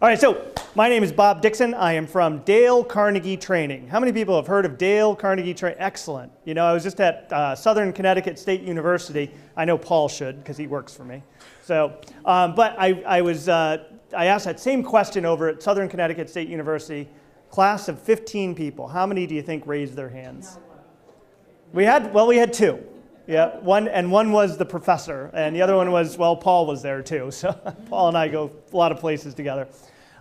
All right, so my name is BobDickson. I am from Dale Carnegie Training. How many people have heard of Dale Carnegie Training? Excellent. You know, I was just at Southern Connecticut State University. I know Paul should because he works for me. So, but I asked that same question over at Southern Connecticut State University, class of 15 people. How many do you think raised their hands? We had two. Yeah, one was the professor, and the other one was, well, Paul was there too. So Paul and I go a lot of places together.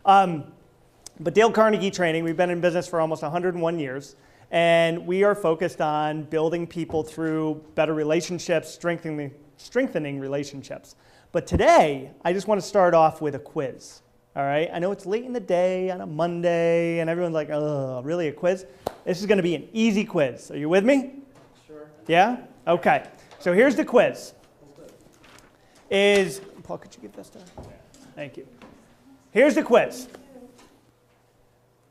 But Dale Carnegie Training, we've been in business for almost 101 years, and we are focused on building people through better relationships, strengthening relationships. But today, I just want to start off with a quiz. All right, I know it's late in the day on a Monday, and everyone's like, oh, really, a quiz? This is going to be an easy quiz. Are you with me? Sure. Yeah? Okay. So here's the quiz. Paul, could you give this to her? Thank you. Here's the quiz.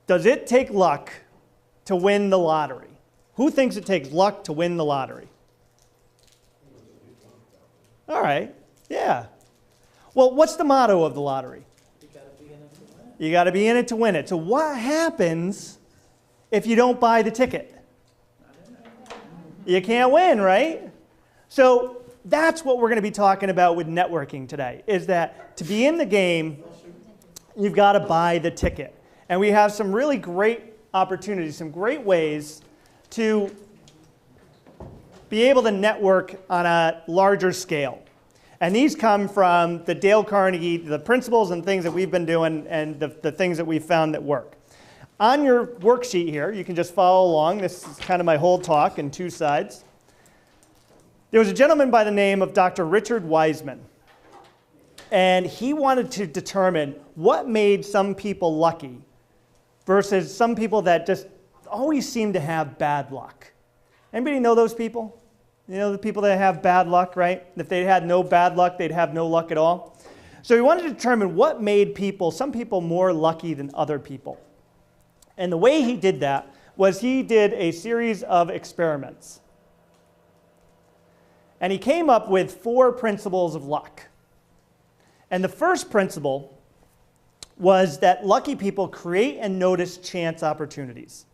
Does it take luck to win the lottery? Who thinks it takes luck to win the lottery? All right. Yeah. Well, what's the motto of the lottery? You got to be in it to win it. So what happens if you don't buy the ticket? You can't win, right? So that's what we're going to be talking about with networking today, is that to be in the game, you've got to buy the ticket. And we have some really great opportunities, some great ways to be able to network on a larger scale. And these come from the Dale Carnegie, the principles and things that we've been doing and the things that we've found that work. On your worksheet here, you can just follow along. This is kind of my whole talk in two sides. There was a gentleman by the name of Dr. Richard Wiseman. And he wanted to determine what made some people lucky versus some people that just always seem to have bad luck. Anybody know those people? You know, the people that have bad luck, right? If they had no bad luck, they'd have no luck at all. So he wanted to determine what made some people more lucky than other people. And the way he did that was he did a series of experiments. And he came up with 4 principles of luck. And the first principle was that lucky people create and notice chance opportunities.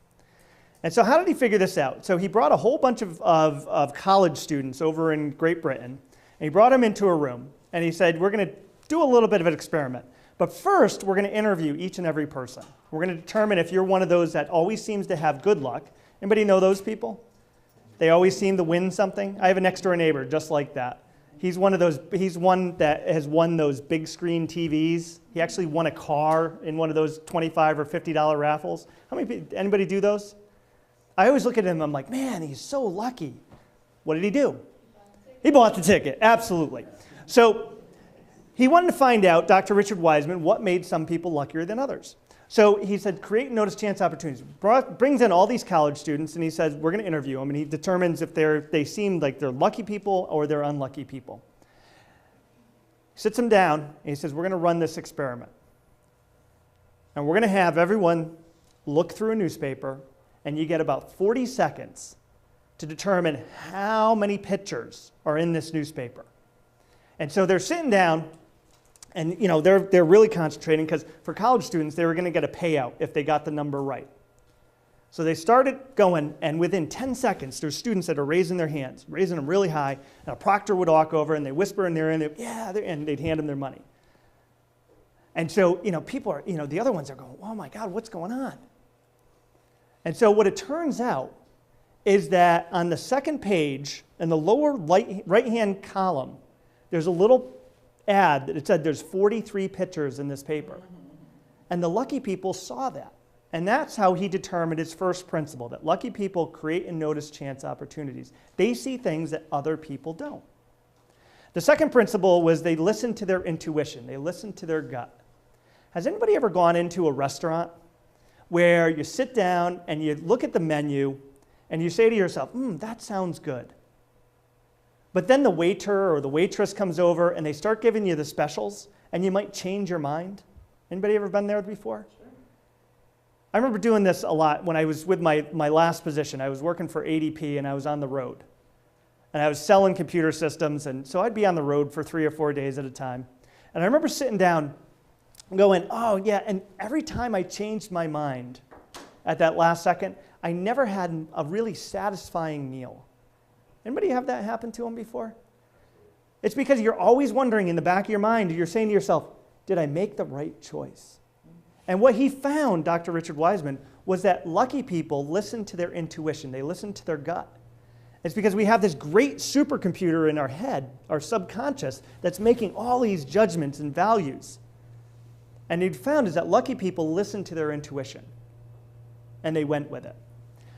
And so how did he figure this out? So he brought a whole bunch of college students over in Great Britain, and he brought them into a room, and he said, we're going to do a little bit of an experiment. But first, we're going to interview each and every person. We're going to determine if you're one of those that always seems to have good luck. Anybody know those people? They always seem to win something. I have a next door neighbor just like that. He's one that has won those big screen TVs. He actually won a car in one of those $25 or $50 raffles. Anybody do those? I always look at him, I'm like, man, he's so lucky. What did he do? He bought the ticket, absolutely. So he wanted to find out, Dr. Richard Wiseman, what made some people luckier than others. So he said, create and notice chance opportunities. Brings in all these college students, and he says, we're going to interview them, and he determines if they seem like they're lucky people or they're unlucky people. He sits them down, and he says, we're going to run this experiment. And we're going to have everyone look through a newspaper, and you get about 40 seconds to determine how many pictures are in this newspaper. And so they're sitting down, and you know they're really concentrating because for college students, they were going to get a payout if they got the number right. So they started going, and within 10 seconds, there's students that are raising their hands, raising them really high, and a proctor would walk over, and they whisper in their ear, and they'd hand them their money. And so, people are, the other ones are going, oh my God, what's going on? And so what it turns out is that on the second page, in the lower right-hand column, there's a little ad that it said there's 43 pictures in this paper. And the lucky people saw that. And that's how he determined his first principle, that lucky people create and notice chance opportunities. They see things that other people don't. The second principle was they listen to their intuition. They listen to their gut. Has anybody ever gone into a restaurant where you sit down and you look at the menu and you say to yourself, that sounds good. But then the waiter or the waitress comes over and they start giving you the specials and you might change your mind? Anybody ever been there before? Sure. I remember doing this a lot when I was with my last position. I was working for ADP and I was on the road. And I was selling computer systems, and so I'd be on the road for 3 or 4 days at a time. And I remember sitting down going, oh yeah, and every time I changed my mind at that last second, I never had a really satisfying meal. Anybody have that happen to them before? It's because you're always wondering in the back of your mind, you're saying to yourself, did I make the right choice? And what he found, Dr. Richard Wiseman, was that lucky people listen to their intuition. They listen to their gut. It's because we have this great supercomputer in our head, our subconscious, that's making all these judgments and values. And what he found is that lucky people listen to their intuition, and they went with it.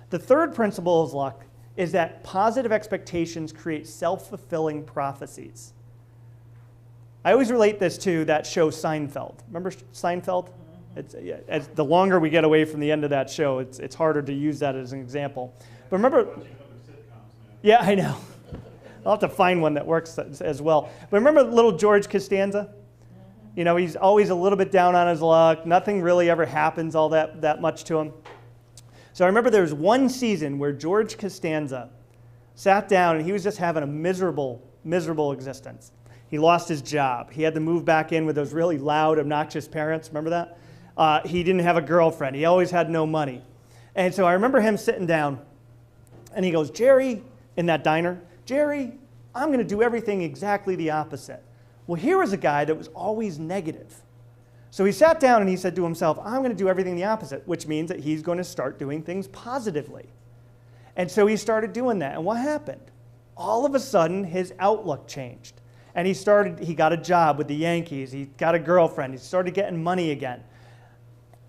The third principle of luck is that positive expectations create self-fulfilling prophecies. I always relate this to that show Seinfeld. Remember Seinfeld? As the longer we get away from the end of that show, it's harder to use that as an example. But remember, yeah, I know. I'll have to find one that works as well. But remember little George Costanza? You know, he's always a little bit down on his luck. Nothing really ever happens all that much to him. So I remember there was one season where George Costanza sat down and he was just having a miserable, miserable existence. He lost his job. He had to move back in with those really loud, obnoxious parents. Remember that? He didn't have a girlfriend. He always had no money. And so I remember him sitting down and he goes, Jerry, in that diner, Jerry, I'm going to do everything exactly the opposite. Well, here was a guy that was always negative. So he sat down and he said to himself, I'm going to do everything the opposite, which means that he's going to start doing things positively. And so he started doing that. And what happened? All of a sudden, his outlook changed. And he got a job with the Yankees. He got a girlfriend. He started getting money again.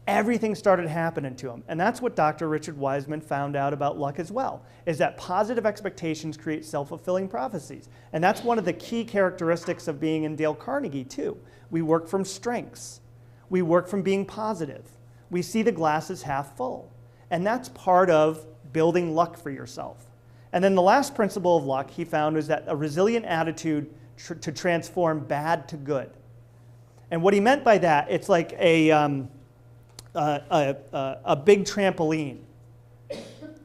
Everything started happening to him. And that's what Dr. Richard Wiseman found out about luck as well, is that positive expectations create self-fulfilling prophecies. And that's one of the key characteristics of being in Dale Carnegie, too. We work from strengths. We work from being positive. We see the glass as half full. And that's part of building luck for yourself. And then the last principle of luck he found was that a resilient attitude to transform bad to good. And what he meant by that, it's like a big trampoline,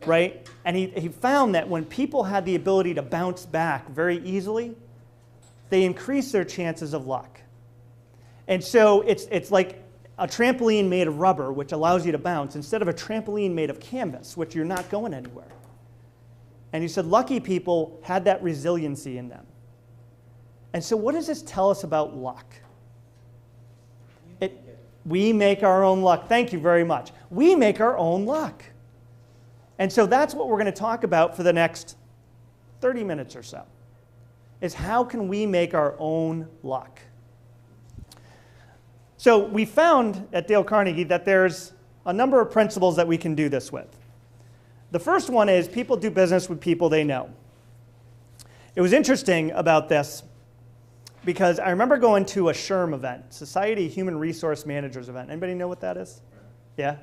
right? And he found that when people had the ability to bounce back very easily, they increased their chances of luck. And so it's like a trampoline made of rubber, which allows you to bounce, instead of a trampoline made of canvas, which you're not going anywhere. And he said lucky people had that resiliency in them. And so what does this tell us about luck? We make our own luck. Thank you very much. We make our own luck. And so that's what we're going to talk about for the next 30 minutes or so, is how can we make our own luck? So we found at Dale Carnegie that there's a number of principles that we can do this with. The first one is people do business with people they know. It was interesting about this because I remember going to a SHRM event, Society of Human Resource Managers event. Anybody know what that is? Yeah?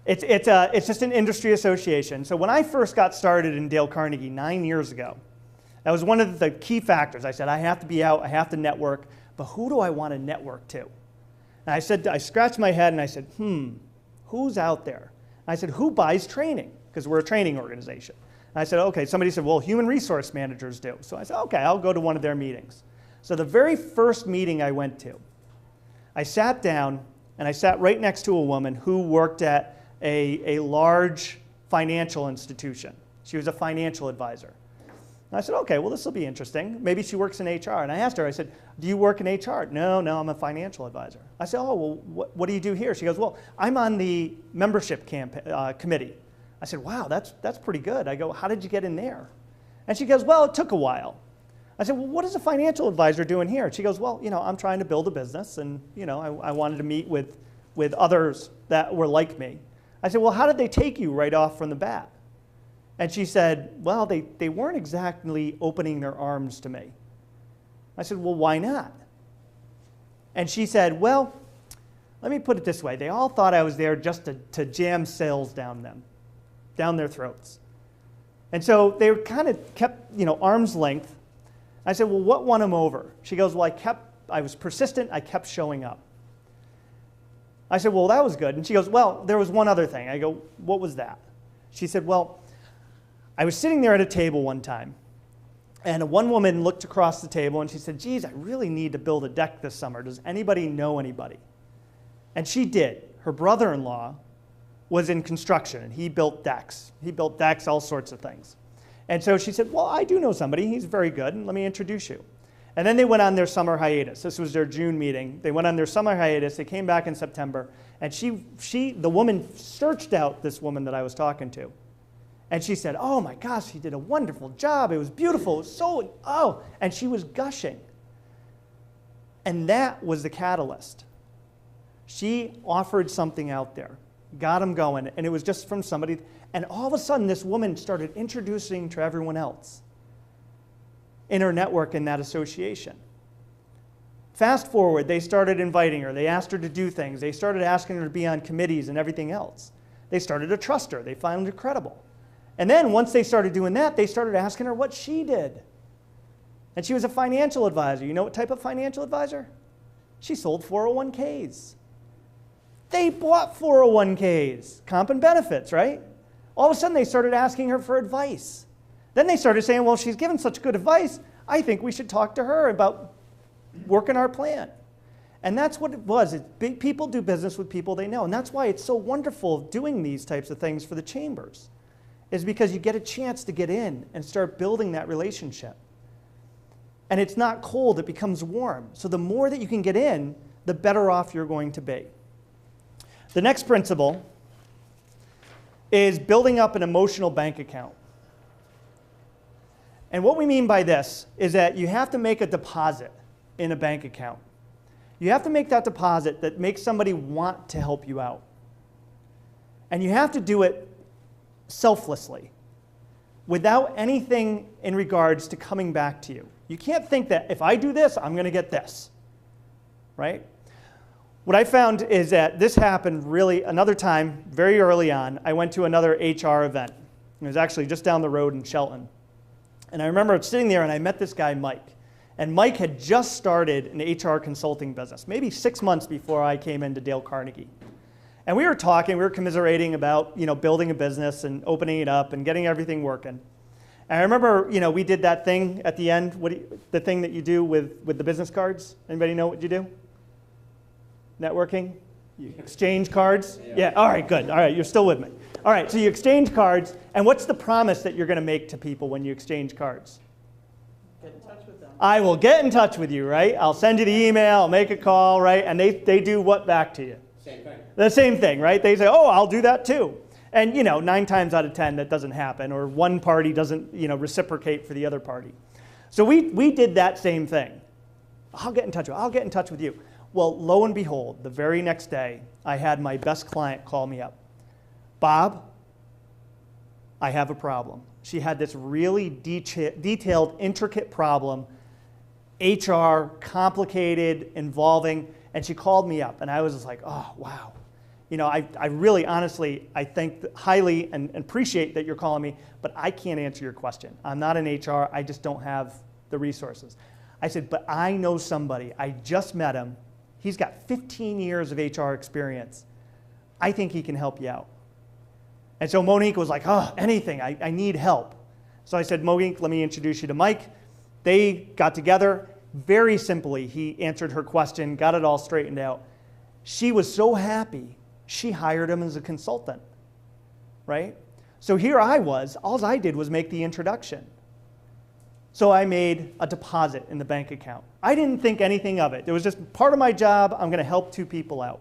It's just an industry association. So when I first got started in Dale Carnegie 9 years ago, that was one of the key factors. I said, I have to be out, I have to network, but who do I want to network to? And I scratched my head and I said, who's out there? And I said, who buys training? Because we're a training organization. And I said, okay, somebody said, well, human resource managers do. So I said, okay, I'll go to one of their meetings. So the very first meeting I went to, I sat down and I sat right next to a woman who worked at a large financial institution. She was a financial advisor. And I said, okay, well, this will be interesting. Maybe she works in HR. And I asked her, I said, do you work in HR? No, I'm a financial advisor. I said, oh, well, what do you do here? She goes, well, I'm on the membership committee. I said, wow, that's pretty good. I go, how did you get in there? And she goes, well, it took a while. I said, well, what is a financial advisor doing here? And she goes, well, I'm trying to build a business, and I wanted to meet with others that were like me. I said, well, how did they take you right off from the bat? And she said, well, they weren't exactly opening their arms to me. I said, well, why not? And she said, well, let me put it this way. They all thought I was there just to jam sales down their throats. And so they kind of kept, arm's length. I said, well, what won them over? She goes, well, I was persistent. I kept showing up. I said, well, that was good. And she goes, well, there was one other thing. I go, what was that? She said, well, I was sitting there at a table one time, And one woman looked across the table and she said, geez, I really need to build a deck this summer. Does anybody know anybody? And she did. Her brother-in-law was in construction, and he built decks. He built decks, all sorts of things. And so she said, well, I do know somebody. He's very good, and let me introduce you. And then they went on their summer hiatus. This was their June meeting. They went on their summer hiatus. They came back in September, and the woman searched out this woman that I was talking to. And she said, oh my gosh, he did a wonderful job. It was beautiful. It was and she was gushing. And that was the catalyst. She offered something out there, got them going, and it was just from somebody. And all of a sudden, this woman started introducing to everyone else in her network in that association. Fast forward, they started inviting her. They asked her to do things. They started asking her to be on committees and everything else. They started to trust her. They found her credible. And then once they started doing that, they started asking her what she did. And she was a financial advisor. You know what type of financial advisor? She sold 401ks. They bought 401ks, comp and benefits, right? All of a sudden, they started asking her for advice. Then they started saying, well, she's given such good advice, I think we should talk to her about working our plan. And that's what it was. People do business with people they know. And that's why it's so wonderful doing these types of things for the chambers, is because you get a chance to get in and start building that relationship. And it's not cold, it becomes warm. So the more that you can get in, the better off you're going to be. The next principle is building up an emotional bank account. And what we mean by this is that you have to make a deposit in a bank account. You have to make that deposit that makes somebody want to help you out. And you have to do it selflessly, without anything in regards to coming back to you. You can't think that if I do this, I'm going to get this, right? What I found is that this happened really another time, very early on. I went to another HR event. It was actually just down the road in Shelton. And I remember sitting there and I met this guy, Mike. And Mike had just started an HR consulting business, maybe 6 months before I came into Dale Carnegie. And we were talking, we were commiserating about, building a business and opening it up and getting everything working. And I remember, we did that thing at the end, the thing that you do with the business cards. Anybody know what you do? Networking? You exchange cards? Yeah, all right, good. All right, you're still with me. All right, so you exchange cards, and what's the promise that you're going to make to people when you exchange cards? Get in touch with them. I will get in touch with you, right? I'll send you the email, I'll make a call, right? And they do what back to you? Same thing. The same thing, right? They say, oh, I'll do that too. And 9 times out of 10, that doesn't happen, or one party doesn't reciprocate for the other party. So we did that same thing. I'll get in touch with you. Well, lo and behold, the very next day, I had my best client call me up. Bob, I have a problem. She had this really detailed, intricate problem, HR, complicated, involving, and she called me up, and I was just like, oh, wow. I really, honestly, I think highly and appreciate that you're calling me, but I can't answer your question. I'm not in HR. I just don't have the resources. I said, but I know somebody. I just met him. He's got 15 years of HR experience. I think he can help you out. And so Monique was like, oh, anything. I need help. So I said, Monique, let me introduce you to Mike. They got together. Very simply, he answered her question, got it all straightened out. She was so happy, she hired him as a consultant, right? So here I was. All I did was make the introduction. So I made a deposit in the bank account. I didn't think anything of it. It was just part of my job. I'm going to help 2 people out.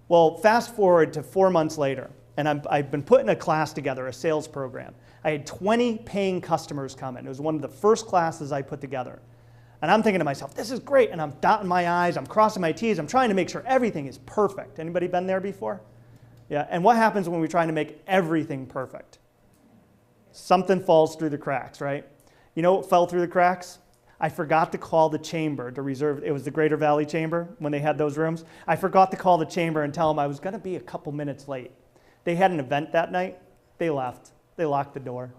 Well, fast forward to 4 months later, and I've been putting a class together, a sales program. I had 20 paying customers come in. It was one of the first classes I put together. And I'm thinking to myself, this is great. And I'm dotting my I's, I'm crossing my T's, I'm trying to make sure everything is perfect. Anybody been there before? Yeah, and what happens when we're trying to make everything perfect? Something falls through the cracks, right? You know what fell through the cracks? I forgot to call the chamber to reserve. It was the Greater Valley Chamber when they had those rooms. I forgot to call the chamber and tell them I was going to be a couple minutes late. They had an event that night. They left. They locked the door.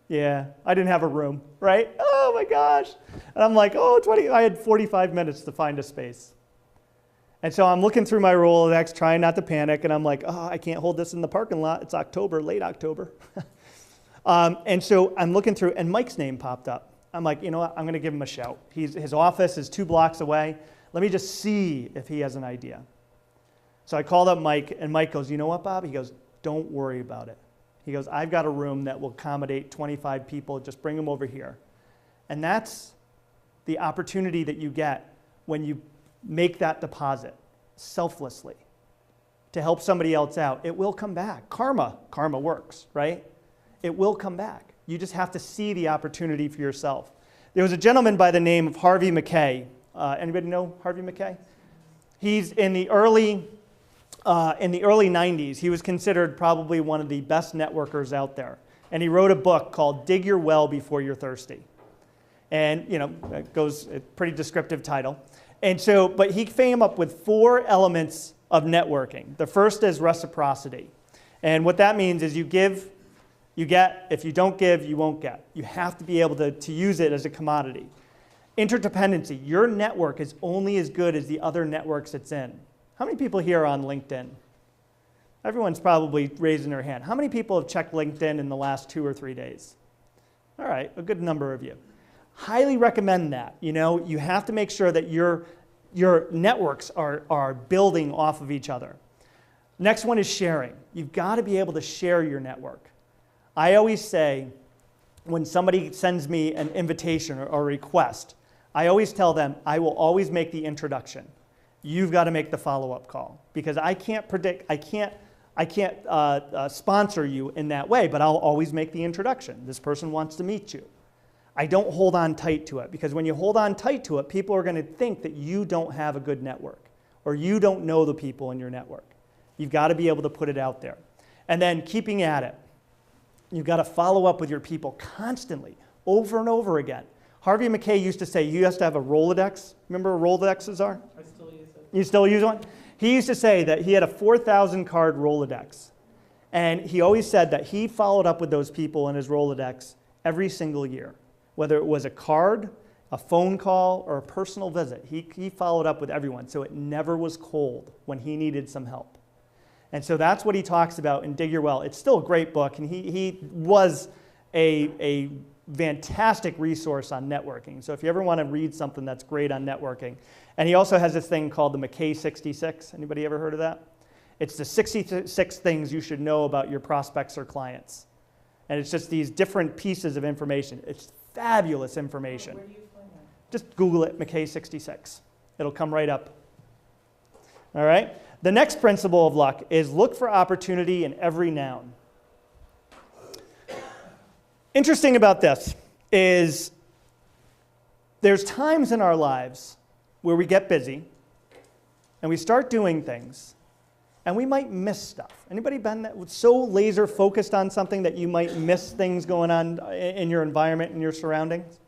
Yeah, I didn't have a room, right? Oh my gosh. And I'm like, I had 45 minutes to find a space. And so I'm looking through my Rolodex, trying not to panic, and I'm like, I can't hold this in the parking lot. It's October, late October. And so I'm looking through, and Mike's name popped up. I'm like, you know what? I'm going to give him a shout. His office is 2 blocks away. Let me just see if he has an idea. So I called up Mike, and Mike goes, you know what, Bob? He goes, don't worry about it. He goes, I've got a room that will accommodate 25 people. Just bring them over here. And that's the opportunity that you get when you make that deposit selflessly to help somebody else out. It will come back. Karma works, right? It will come back. You just have to see the opportunity for yourself. There was a gentleman by the name of Harvey Mackay. Anybody know Harvey Mackay? He's in the early 90s. He was considered probably one of the best networkers out there. And he wrote a book called Dig Your Well Before You're Thirsty. And, you know, it goes, a pretty descriptive title. And so, but he came up with 4 elements of networking. The first is reciprocity. And what that means is you give, you get. If you don't give, you won't get. You have to be able to use it as a commodity. Interdependency. Your network is only as good as the other networks it's in. How many people here are on LinkedIn? Everyone's probably raising their hand. How many people have checked LinkedIn in the last 2 or 3 days? All right, a good number of you. Highly recommend that. You know, you have to make sure that your networks are building off of each other. Next one is sharing. You've got to be able to share your network. I always say, when somebody sends me an invitation or a request, I always tell them, I will always make the introduction. You've got to make the follow-up call, because I can't predict, I can't sponsor you in that way, but I'll always make the introduction. This person wants to meet you. I don't hold on tight to it, because when you hold on tight to it, people are going to think that you don't have a good network or you don't know the people in your network. You've got to be able to put it out there. And then keeping at it. You've got to follow up with your people constantly, over and over again. Harvey Mackay used to say you have to have a Rolodex. Remember what Rolodexes are? I still use it. You still use one? He used to say that he had a 4,000 card Rolodex. And he always said that he followed up with those people in his Rolodex every single year. Whether it was a card, a phone call, or a personal visit, he followed up with everyone, so it never was cold when he needed some help. And so that's what he talks about in Dig Your Well. It's still a great book, and he was a fantastic resource on networking. So if you ever want to read something that's great on networking. And he also has this thing called the Mackay 66. Anybody ever heard of that? It's the 66 things you should know about your prospects or clients. And it's just these different pieces of information. It's fabulous information. Where do you find that? Just Google it, Mackay 66. It'll come right up. All right? The next principle of luck is look for opportunity in every noun. Interesting about this is there's times in our lives where we get busy and we start doing things and we might miss stuff. Anybody been so laser focused on something that you might miss things going on in your environment and your surroundings?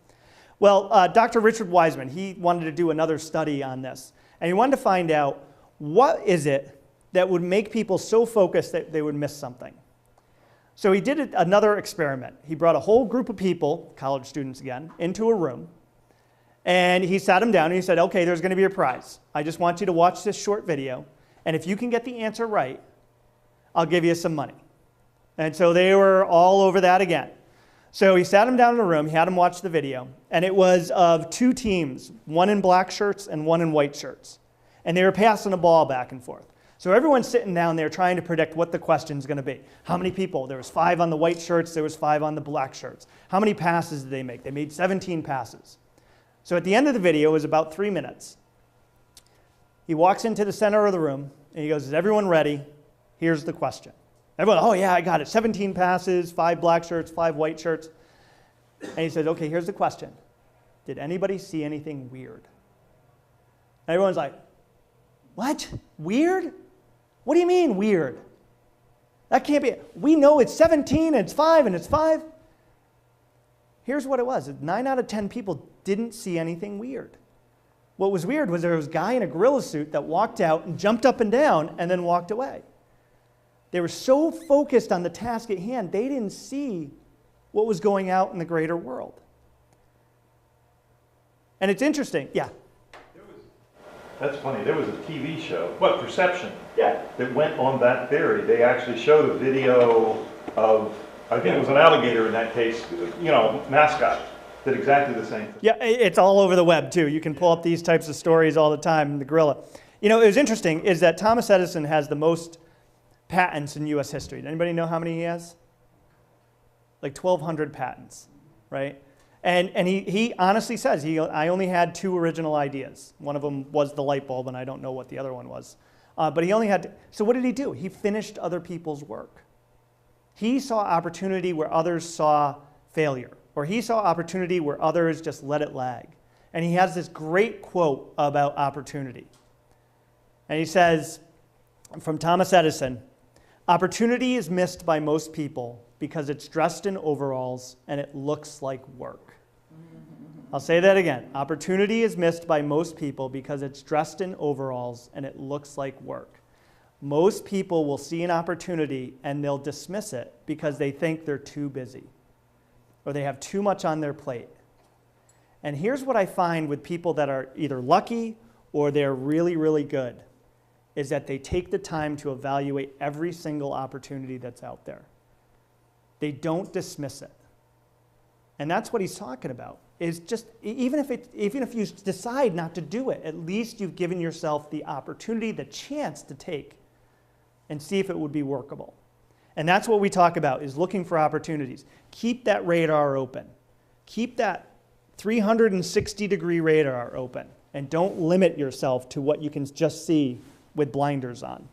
Well, Dr. Richard Wiseman, he wanted to do another study on this. And he wanted to find out what is it that would make people so focused that they would miss something. So he did another experiment. He brought a whole group of people, college students again, into a room. And he sat them down and he said, okay, there's going to be a prize. I just want you to watch this short video. And if you can get the answer right, I'll give you some money. And so they were all over that again. So he sat them down in a room, he had them watch the video, and it was of 2 teams, one in black shirts and one in white shirts. And they were passing a ball back and forth. So everyone's sitting down there trying to predict what the question's going to be. How many people? There was 5 on the white shirts, there was 5 on the black shirts. How many passes did they make? They made 17 passes. So at the end of the video, it was about 3 minutes. He walks into the center of the room, and he goes, is everyone ready? Here's the question. Everyone, oh yeah, I got it. 17 passes, 5 black shirts, 5 white shirts. And he says, okay, here's the question. Did anybody see anything weird? And everyone's like, what? Weird? What do you mean weird? That can't be. We know it's 17 and it's 5 and it's 5. Here's what it was. 9 out of 10 people didn't see anything weird. What was weird was there was a guy in a gorilla suit that walked out and jumped up and down and then walked away. They were so focused on the task at hand, they didn't see what was going out in the greater world. And it's interesting. Yeah? That's funny. There was a TV show, Perception? Yeah. That went on that theory. They actually showed a video of I think it was an alligator in that case, mascot, did exactly the same thing. Yeah, it's all over the web too. You can pull up these types of stories all the time in the gorilla. It was interesting is that Thomas Edison has the most patents in US history. Does anybody know how many he has? Like 1,200 patents, right? And he honestly says, I only had 2 original ideas. One of them was the light bulb, and I don't know what the other one was. But he only had, so what did he do? He finished other people's work. He saw opportunity where others saw failure, or he saw opportunity where others just let it lag. And he has this great quote about opportunity. And he says, from Thomas Edison, opportunity is missed by most people because it's dressed in overalls and it looks like work. I'll say that again. Opportunity is missed by most people because it's dressed in overalls and it looks like work. Most people will see an opportunity and they'll dismiss it because they think they're too busy or they have too much on their plate. And here's what I find with people that are either lucky or they're really, really good, is that they take the time to evaluate every single opportunity that's out there. They don't dismiss it. And that's what he's talking about, is just, even if you decide not to do it, at least you've given yourself the opportunity, the chance to take and see if it would be workable. And that's what we talk about, is looking for opportunities. Keep that radar open. Keep that 360-degree radar open, and don't limit yourself to what you can just see with blinders on.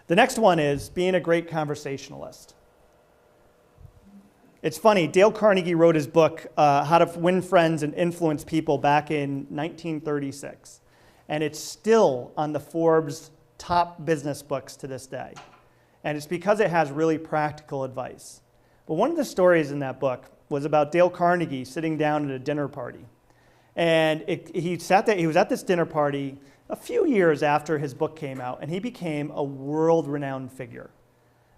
The next one is being a great conversationalist. It's funny, Dale Carnegie wrote his book, How to Win Friends and Influence People, back in 1936. And it's still on the Forbes top business books to this day. And it's because it has really practical advice. But one of the stories in that book was about Dale Carnegie sitting down at a dinner party. And he sat there, he was at this dinner party a few years after his book came out, and he became a world-renowned figure.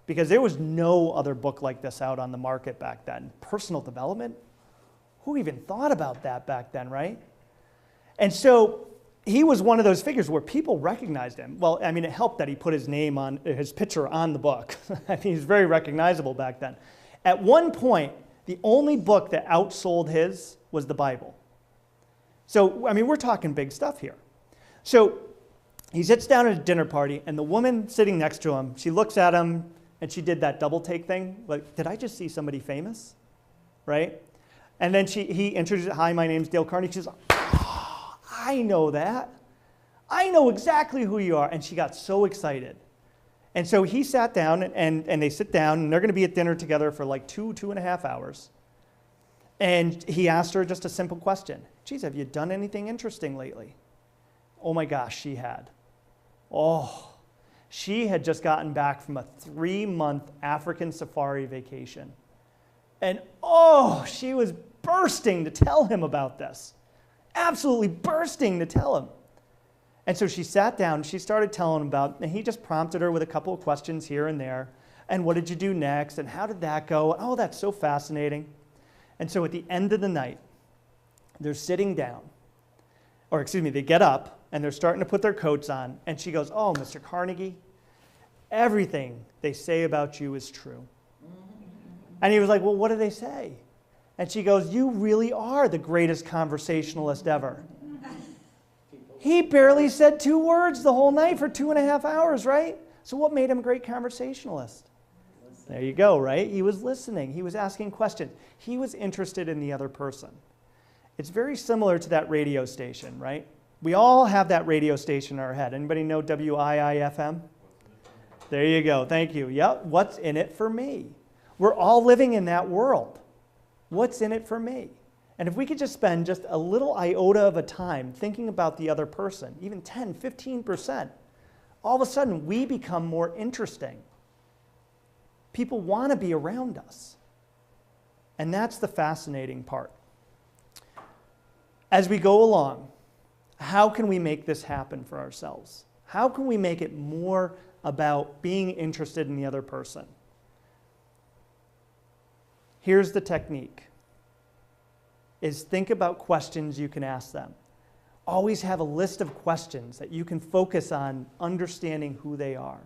Because there was no other book like this out on the market back then. Personal development? Who even thought about that back then, right? And so he was one of those figures where people recognized him. Well, I mean, it helped that he put his name on, his picture on the book. I mean, he's very recognizable back then. At one point, the only book that outsold his was the Bible. So, I mean, we're talking big stuff here. So he sits down at a dinner party, and the woman sitting next to him, she looks at him, and she did that double take thing. Like, did I just see somebody famous? Right? And then he introduced, hi, my name's Dale Carnegie. She's like, oh, I know that. I know exactly who you are. And she got so excited. And so he sat down, and they sit down, and they're going to be at dinner together for like 2.5 hours. And he asked her just a simple question. Geez, have you done anything interesting lately? Oh my gosh, she had. Oh, she had just gotten back from a 3-month African safari vacation. And oh, she was bursting to tell him about this. Absolutely bursting to tell him. And so she sat down, she started telling him about, and he just prompted her with a couple of questions here and there. And what did you do next? And how did that go? Oh, that's so fascinating. And so at the end of the night, they're sitting down, or excuse me, they get up, and they're starting to put their coats on. And she goes, oh, Mr. Carnegie, everything they say about you is true. And he was like, well, what do they say? And she goes, you really are the greatest conversationalist ever. He barely said 2 words the whole night for 2.5 hours, right? So what made him a great conversationalist? There you go, right? He was listening. He was asking questions. He was interested in the other person. It's very similar to that radio station, right? We all have that radio station in our head. Anybody know WIIFM? There you go. Thank you. Yep. What's in it for me? We're all living in that world. What's in it for me? And if we could just spend just a little iota of a time thinking about the other person, even 10, 15%, all of a sudden we become more interesting. People want to be around us. And that's the fascinating part. As we go along, how can we make this happen for ourselves? How can we make it more about being interested in the other person? Here's the technique, is think about questions you can ask them. Always have a list of questions that you can focus on understanding who they are.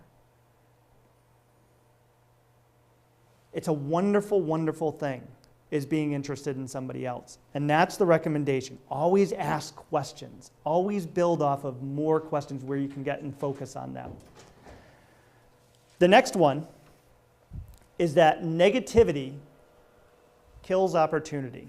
It's a wonderful, wonderful thing, is being interested in somebody else. And that's the recommendation. Always ask questions. Always build off of more questions where you can get and focus on them. The next one is that negativity kills opportunity.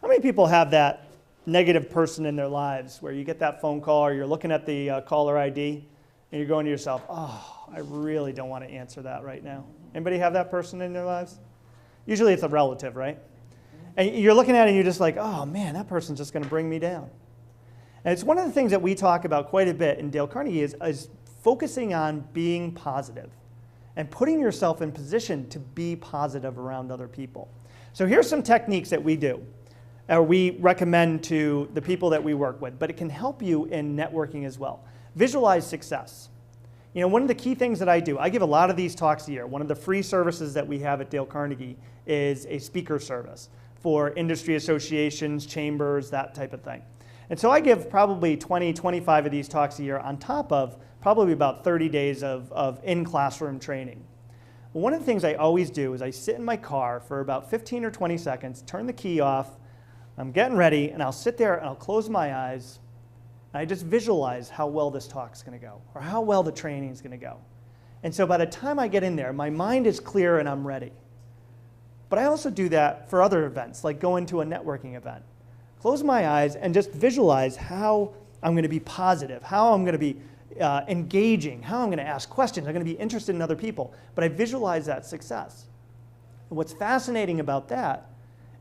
How many people have that negative person in their lives where you get that phone call or you're looking at the caller ID and you're going to yourself, oh, I really don't want to answer that right now. Anybody have that person in their lives? Usually it's a relative, right? And you're looking at it and you're just like, oh man, that person's just going to bring me down. And it's one of the things that we talk about quite a bit in Dale Carnegie is focusing on being positive and putting yourself in position to be positive around other people. So here's some techniques that we do, or we recommend to the people that we work with, but it can help you in networking as well. Visualize success. You know, one of the key things that I do, I give a lot of these talks a year. One of the free services that we have at Dale Carnegie is a speaker service for industry associations, chambers, that type of thing. And so I give probably 20, 25 of these talks a year on top of probably about 30 days of in-classroom training. Well, one of the things I always do is I sit in my car for about 15 or 20 seconds, turn the key off, I'm getting ready, and I'll sit there and I'll close my eyes, and I just visualize how well this talk's going to go, or how well the training's going to go. And so by the time I get in there, my mind is clear and I'm ready. But I also do that for other events, like going to a networking event. Close my eyes and just visualize how I'm going to be positive, how I'm going to be engaging, how I'm going to ask questions, I'm going to be interested in other people. But I visualize that success. And what's fascinating about that,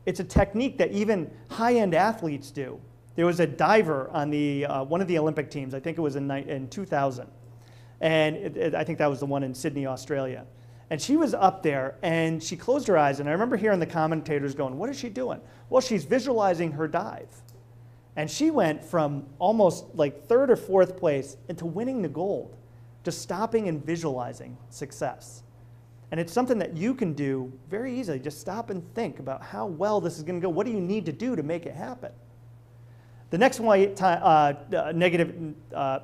it's a technique that even high-end athletes do. There was a diver on the one of the Olympic teams, I think it was in 2000. And I think that was the one in Sydney, Australia. And she was up there, and she closed her eyes, and I remember hearing the commentators going, what is she doing? Well, she's visualizing her dive. And she went from almost like third or fourth place into winning the gold, just stopping and visualizing success. And it's something that you can do very easily. Just stop and think about how well this is going to go. What do you need to do to make it happen? The next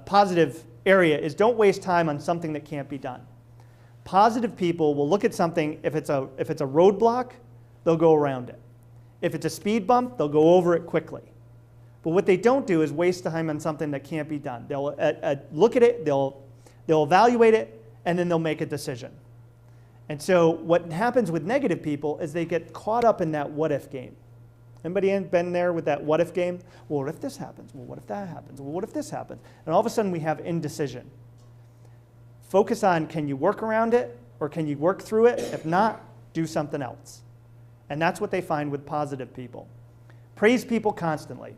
positive area is don't waste time on something that can't be done. Positive people will look at something, if it's a roadblock, they'll go around it. If it's a speed bump, they'll go over it quickly. But what they don't do is waste time on something that can't be done. They'll look at it, they'll evaluate it, and then they'll make a decision. And so what happens with negative people is they get caught up in that what-if game. Anybody been there with that what-if game? Well, what if this happens? Well, what if that happens? Well, what if this happens? And all of a sudden we have indecision. Focus on, can you work around it or can you work through it? If not, do something else. And that's what they find with positive people. Praise people constantly.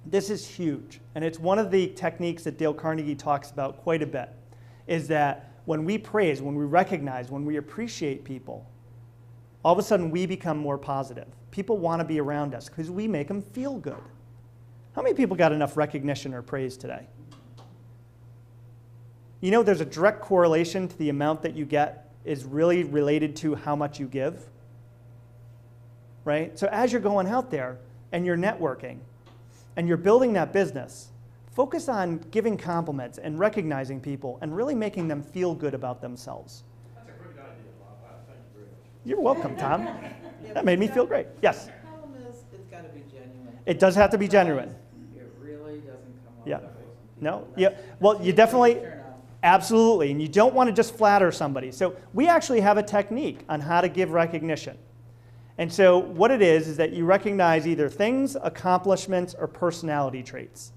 This is huge. And it's one of the techniques that Dale Carnegie talks about quite a bit, is that when we praise, when we recognize, when we appreciate people, all of a sudden we become more positive. People want to be around us because we make them feel good. How many people got enough recognition or praise today? You know, there's a direct correlation to the amount that you get is really related to how much you give, right? So as you're going out there and you're networking and you're building that business, focus on giving compliments and recognizing people and really making them feel good about themselves. That's a great idea, Bob. Thank you very much. You're welcome, Tom. That made me feel great. Yes? The problem is, it's got to be genuine. It does have to be genuine. It really doesn't come off. Yeah. the face of No? people. Yeah. Well, you definitely... Turn off. Absolutely, and you don't want to just flatter somebody. So we actually have a technique on how to give recognition. And so what it is that you recognize either things, accomplishments, or personality traits.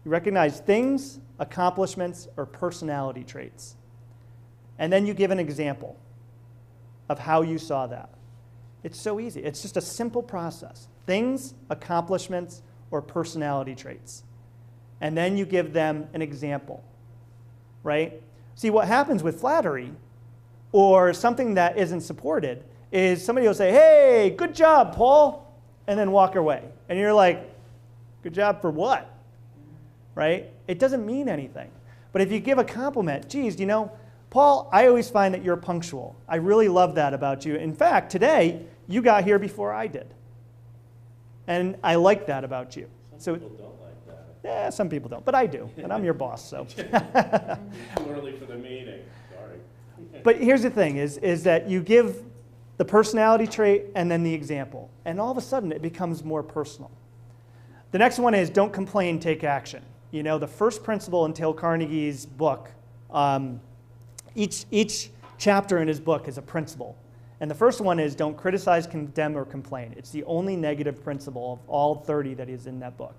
You recognize things, accomplishments, or personality traits. And then you give an example of how you saw that. It's so easy. It's just a simple process. Things, accomplishments, or personality traits. And then you give them an example. Right? See, what happens with flattery or something that isn't supported is somebody will say, hey, good job, Paul, and then walk away. And you're like, good job for what? Right? It doesn't mean anything. But if you give a compliment, geez, you know, Paul, I always find that you're punctual. I really love that about you. In fact, today, you got here before I did. And I like that about you. Some people don't like that. Yeah, some people don't, but I do, and I'm your boss, so. Too early for the meeting. Sorry. But here's the thing, is that you give the personality trait, and then the example. And all of a sudden, it becomes more personal. The next one is don't complain, take action. You know, the first principle in Dale Carnegie's book, each chapter in his book is a principle. And the first one is don't criticize, condemn, or complain. It's the only negative principle of all 30 that is in that book.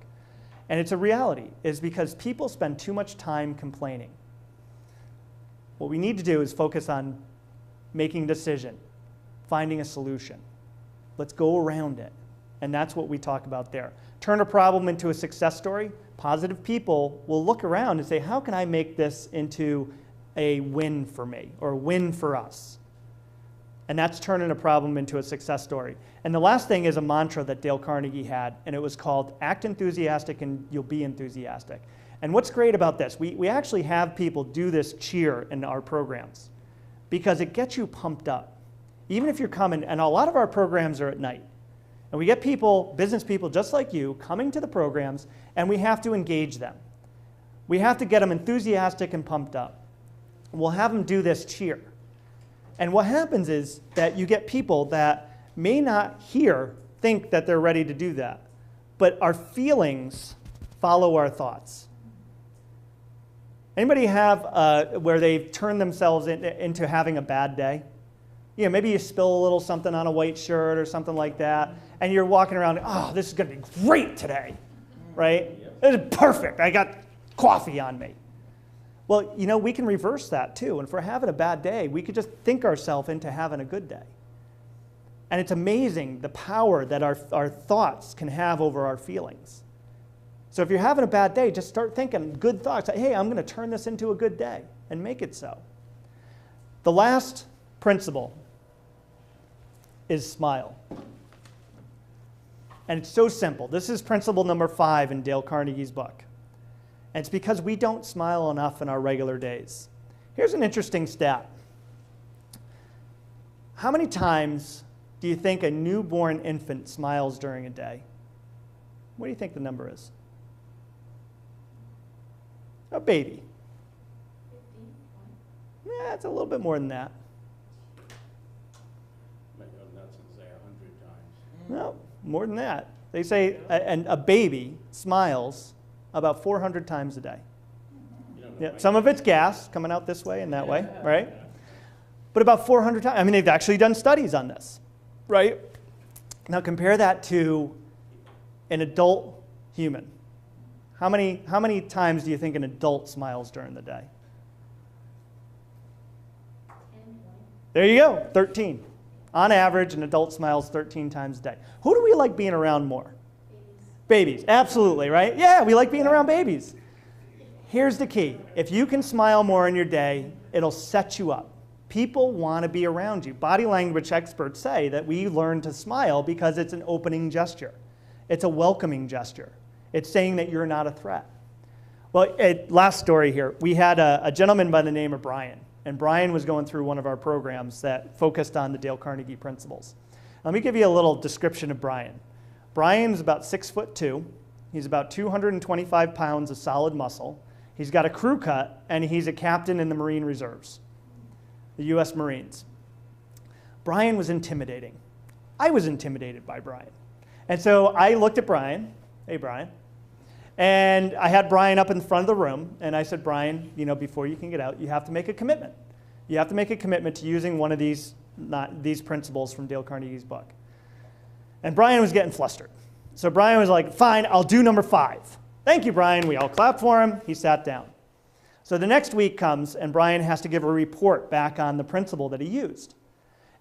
And it's a reality, is because people spend too much time complaining. What we need to do is focus on making a decision, finding a solution. Let's go around it. And that's what we talk about there. Turn a problem into a success story. Positive people will look around and say, how can I make this into a win for me or a win for us? And that's turning a problem into a success story. And the last thing is a mantra that Dale Carnegie had, and it was called act enthusiastic and you'll be enthusiastic. And what's great about this, we actually have people do this cheer in our programs because it gets you pumped up. Even if you're coming, and a lot of our programs are at night. And we get people, business people just like you, coming to the programs, and we have to engage them. We have to get them enthusiastic and pumped up. We'll have them do this cheer. And what happens is that you get people that may not think that they're ready to do that. But our feelings follow our thoughts. Anybody have where they've turned themselves into having a bad day? You know, maybe you spill a little something on a white shirt or something like that, and you're walking around, oh, this is going to be great today, right? This is perfect. I got coffee on me. Well, you know, we can reverse that too. And if we're having a bad day, we could just think ourselves into having a good day. And it's amazing the power that our thoughts can have over our feelings. So if you're having a bad day, just start thinking good thoughts. Hey, I'm going to turn this into a good day and make it so. The last principle is smile. And it's so simple. This is principle number 5 in Dale Carnegie's book. And it's because we don't smile enough in our regular days. Here's an interesting stat. How many times do you think a newborn infant smiles during a day? What do you think the number is? A baby. 15, 20. Yeah, it's a little bit more than that. Might go nuts and say 100 times. No, more than that. They say a baby smiles about 400 times a day. You don't know Yeah, my some of it's gas coming out this way and that way, right? But about 400 times. I mean, they've actually done studies on this, right? Now compare that to an adult human. How many times do you think an adult smiles during the day? 10, 20. There you go, 13. On average, an adult smiles 13 times a day. Who do we like being around more? Babies, absolutely, right? Yeah, we like being around babies. Here's the key. If you can smile more in your day, it'll set you up. People want to be around you. Body language experts say that we learn to smile because it's an opening gesture. It's a welcoming gesture. It's saying that you're not a threat. Well, last story here. We had a gentleman by the name of Brian. And Brian was going through one of our programs that focused on the Dale Carnegie principles. Let me give you a little description of Brian. Brian's about 6'2". He's about 225 pounds of solid muscle. He's got a crew cut, and he's a captain in the Marine Reserves, the U.S. Marines. Brian was intimidating. I was intimidated by Brian. And so I looked at Brian. Hey, Brian. And I had Brian up in front of the room, and I said, Brian, you know, before you can get out, you have to make a commitment. You have to make a commitment to using one of these principles from Dale Carnegie's book. And Brian was getting flustered. So Brian was like, fine, I'll do number 5. Thank you, Brian. We all clapped for him. He sat down. So the next week comes, and Brian has to give a report back on the principle that he used.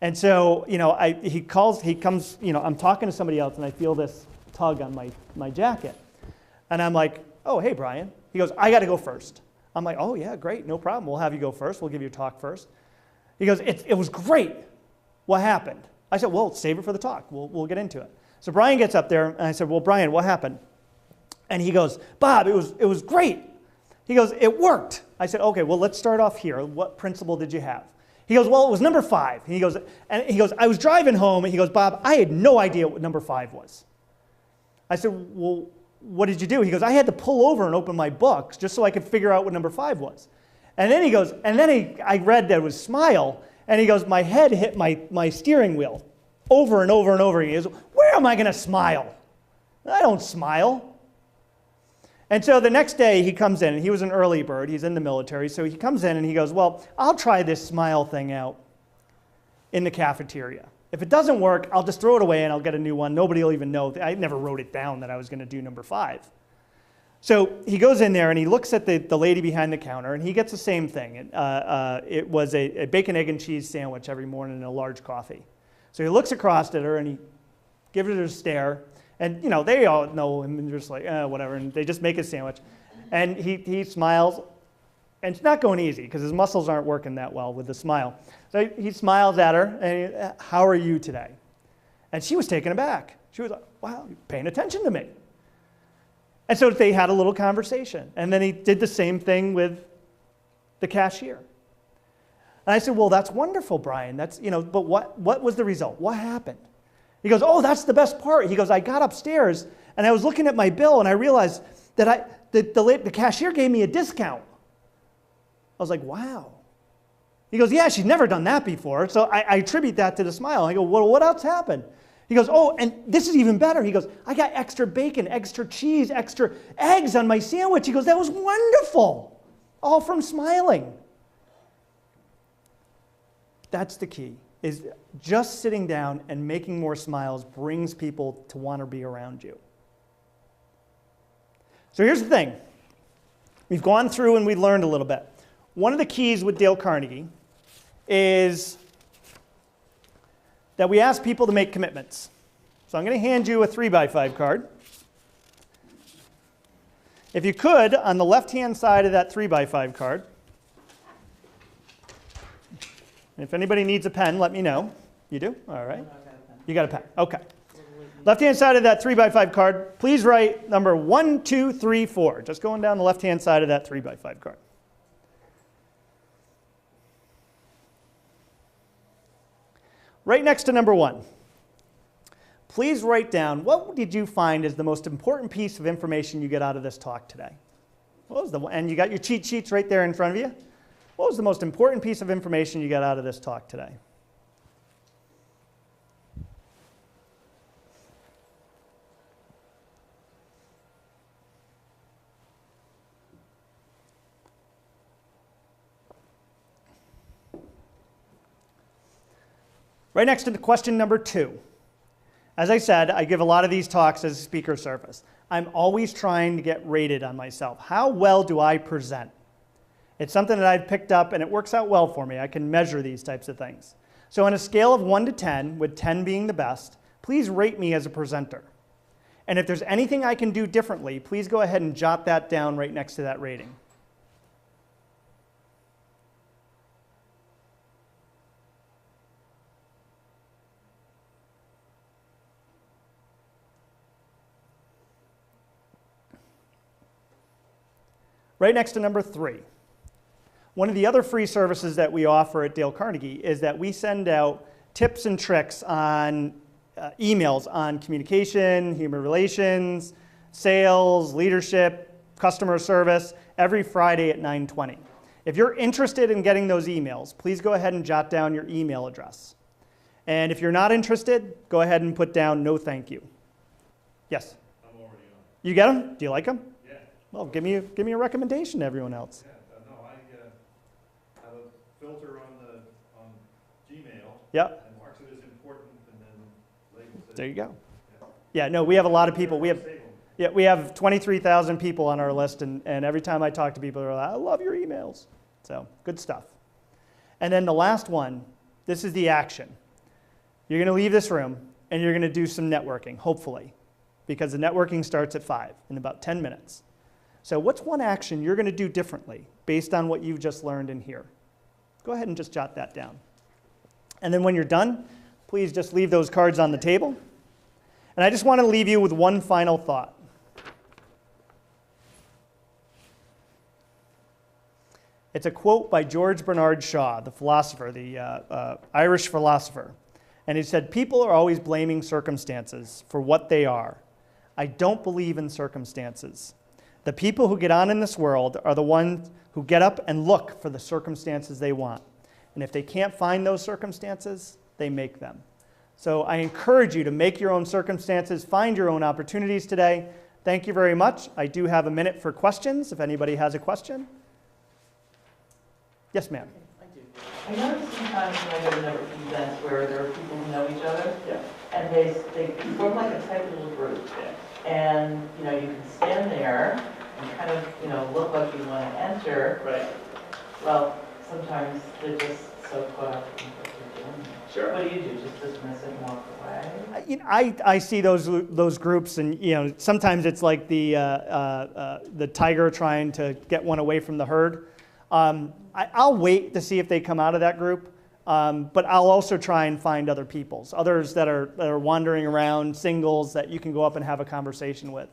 And so, you know, he comes, you know, I'm talking to somebody else, and I feel this tug on my jacket. And I'm like, oh, hey, Brian. He goes, I got to go first. I'm like, oh, yeah, great, no problem. We'll have you go first. We'll give you a talk first. He goes, it was great. What happened? I said, well, save it for the talk. We'll get into it. So Brian gets up there, and I said, well, Brian, what happened? And he goes, Bob, it was great. He goes, it worked. I said, okay, well, let's start off here. What principle did you have? He goes, well, it was number 5. And he goes, I was driving home, and he goes, Bob, I had no idea what number 5 was. I said, well, what did you do? He goes, I had to pull over and open my books just so I could figure out what number 5 was. And then he goes, I read that it was smile. And he goes, my head hit my steering wheel over and over and over again. He goes, where am I going to smile? I don't smile. And so the next day he comes in, and he was an early bird. He's in the military. So he comes in and he goes, well, I'll try this smile thing out in the cafeteria. If it doesn't work, I'll just throw it away and I'll get a new one. Nobody will even know. I never wrote it down that I was going to do number 5. So he goes in there and he looks at the lady behind the counter, and he gets the same thing. It was a bacon, egg, and cheese sandwich every morning and a large coffee. So he looks across at her and he gives her a stare. And, they all know him and they're just like, whatever. And they just make his sandwich. And he smiles. And it's not going easy because his muscles aren't working that well with the smile. So he smiles at her, and how are you today? And she was taken aback. She was like, wow, you're paying attention to me. And so they had a little conversation. And then he did the same thing with the cashier. And I said, well, that's wonderful, Brian. That's, but what was the result? What happened? He goes, oh, that's the best part. He goes, I got upstairs, and I was looking at my bill, and I realized that the cashier gave me a discount. I was like, wow. He goes, yeah, she's never done that before. So I attribute that to the smile. I go, well, what else happened? He goes, oh, and this is even better. He goes, I got extra bacon, extra cheese, extra eggs on my sandwich. He goes, that was wonderful. All from smiling. That's the key, is just sitting down and making more smiles brings people to want to be around you. So here's the thing. We've gone through and we learned a little bit. One of the keys with Dale Carnegie is that we ask people to make commitments. So I'm going to hand you a 3x5 card. If you could, on the left-hand side of that 3x5 card, and if anybody needs a pen, let me know. You do? All right. You got a pen. Okay. Left-hand side of that 3x5 card, please write number 1, 2, 3, 4. Just going down the left-hand side of that 3x5 card. Right next to number 1, please write down, what did you find is the most important piece of information you get out of this talk today? What was and you got your cheat sheets right there in front of you. What was the most important piece of information you got out of this talk today? Right next to the question number 2. As I said, I give a lot of these talks as a speaker service. I'm always trying to get rated on myself. How well do I present? It's something that I've picked up, and it works out well for me. I can measure these types of things. So on a scale of 1 to 10, with 10 being the best, please rate me as a presenter. And if there's anything I can do differently, please go ahead and jot that down right next to that rating. Right next to number 3. One of the other free services that we offer at Dale Carnegie is that we send out tips and tricks on emails on communication, human relations, sales, leadership, customer service, every Friday at 9:20. If you're interested in getting those emails, please go ahead and jot down your email address. And if you're not interested, go ahead and put down no thank you. Yes? I'm already on. You get them? Do you like them? Yeah. Well, give me a recommendation to everyone else. Yeah, no, I have a filter on Gmail. Yep. And marks it as important, and then labels it. There you go. Yeah, no, we have a lot of people. We have 23,000 people on our list, and every time I talk to people, they're like, I love your emails. So, good stuff. And then the last one, this is the action. You're going to leave this room, and you're going to do some networking, hopefully, because the networking starts at 5 in about 10 minutes. So what's one action you're going to do differently based on what you've just learned in here? Go ahead and just jot that down. And then when you're done, please just leave those cards on the table. And I just want to leave you with one final thought. It's a quote by George Bernard Shaw, the philosopher, the Irish philosopher. And he said, people are always blaming circumstances for what they are. I don't believe in circumstances. The people who get on in this world are the ones who get up and look for the circumstances they want. And if they can't find those circumstances, they make them. So I encourage you to make your own circumstances, find your own opportunities today. Thank you very much. I do have a minute for questions if anybody has a question. Yes, ma'am. I notice sometimes when I go to networking events where there are people who know each other, Yeah. and they form like a tight little group. And, you know, you can stand there and kind of, you know, look like you want to enter. Right. Well, sometimes they're just so caught up in what they're doing. Sure. What do you do? Just dismiss it and walk away? I see those groups, and you know, sometimes it's like the tiger trying to get one away from the herd. I'll wait to see if they come out of that group, but I'll also try and find other others that are wandering around, singles that you can go up and have a conversation with.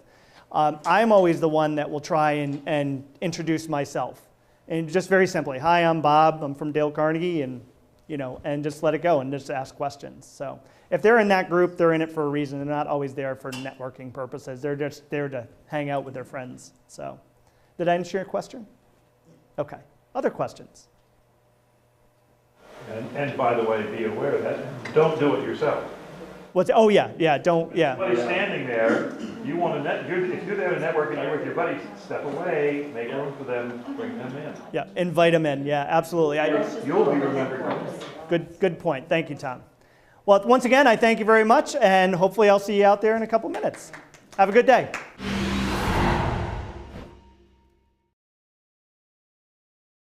I'm always the one that will try and introduce myself, and just very simply, hi, I'm Bob. I'm from Dale Carnegie, and and just let it go and just ask questions. So if they're in that group, they're in it for a reason. They're not always there for networking purposes. They're just there to hang out with their friends. So did I answer your question? Okay. Other questions? And by the way, be aware that don't do it yourself. Oh yeah, don't, yeah. Somebody's standing there, you want to if you're there to network and you're with your buddies, step away, make room for them, bring them in. Yeah, invite them in, yeah, absolutely. You'll be remembered. Good point, thank you, Tom. Well, once again, I thank you very much, and hopefully I'll see you out there in a couple minutes. Have a good day.